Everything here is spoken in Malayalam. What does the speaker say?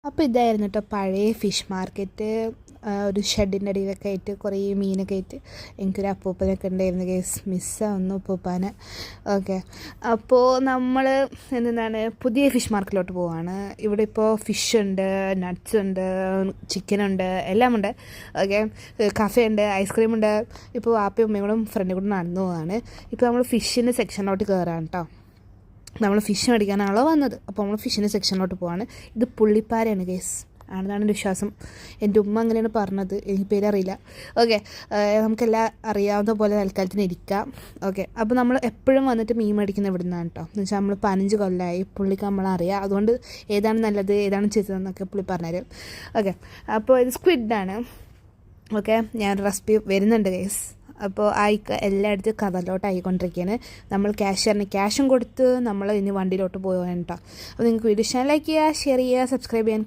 അപ്പോൾ ഇതായിരുന്നു കേട്ടോ പഴയ ഫിഷ് മാർക്കറ്റ്. ഒരു ഷെഡിൻ്റെ അടിയിലൊക്കെ ആയിട്ട് കുറേ മീനൊക്കെ ആയിട്ട് എനിക്കൊരു അപ്പൂപ്പനൊക്കെ ഉണ്ടായിരുന്നു കേസ്. മിസ്സാവുന്നു അപ്പൂപ്പാനെ. ഓക്കെ, അപ്പോൾ നമ്മൾ എന്താണ് പുതിയ ഫിഷ് മാർക്കറ്റിലോട്ട് പോവാണ്. ഇവിടെ ഇപ്പോൾ ഫിഷ് ഉണ്ട്, നട്ട്സ് ഉണ്ട്, ചിക്കനുണ്ട്, എല്ലാം ഉണ്ട്. ഓക്കെ, കഫേ ഉണ്ട്, ഐസ്ക്രീം ഉണ്ട്. ഇപ്പോൾ വാപ്പയും ഉമ്മയും ഫ്രണ്ടും കൂടെ നടന്നു പോവാണ്. ഇപ്പോൾ നമ്മൾ ഫിഷിൻ്റെ സെക്ഷനിലോട്ട് കയറാണ് കേട്ടോ. നമ്മൾ ഫിഷ് മേടിക്കാനാണല്ലോ വന്നത്. അപ്പോൾ നമ്മൾ ഫിഷിൻ്റെ സെക്ഷനിലോട്ട് പോവാണ്. ഇത് പുള്ളിപ്പാരയാണ് കേസ്, ആണെന്നാണ് എൻ്റെ വിശ്വാസം. എൻ്റെ ഉമ്മ അങ്ങനെയാണ് പറഞ്ഞത്, എനിക്ക് പേരറിയില്ല. ഓക്കെ, നമുക്കെല്ലാം അറിയാവുന്ന പോലെ തൽക്കാലത്തിന് ഇരിക്കാം. ഓക്കെ, അപ്പോൾ നമ്മൾ എപ്പോഴും വന്നിട്ട് മീൻ മേടിക്കുന്ന ഇവിടെ നിന്നാണ് കേട്ടോ. എന്ന് വെച്ചാൽ നമ്മൾ 15 കൊല്ലമായി, പുള്ളിക്ക് നമ്മളറിയാം. അതുകൊണ്ട് ഏതാണ് നല്ലത് ഏതാണ് ചെയ്തതെന്നൊക്കെ പുള്ളി പറഞ്ഞുതരും. ഓക്കെ, അപ്പോൾ ഇത് സ്ക്വിഡാണ്. ഓക്കെ, ഞാൻ റെസിപ്പി വരുന്നുണ്ട് കേസ്. അപ്പോൾ എല്ലായിടത്തും കടലിലോട്ട് ആയിക്കൊണ്ടിരിക്കുകയാണ്. നമ്മൾ ക്യാഷും കൊടുത്ത് നമ്മൾ ഇനി വണ്ടിയിലോട്ട് പോകാൻ കേട്ടോ. അപ്പോൾ നിങ്ങൾക്ക് വീഡിയോ ഇഷ്ടം ലൈക്ക് ചെയ്യുക, ഷെയർ ചെയ്യുക, സബ്സ്ക്രൈബ് ചെയ്യാൻ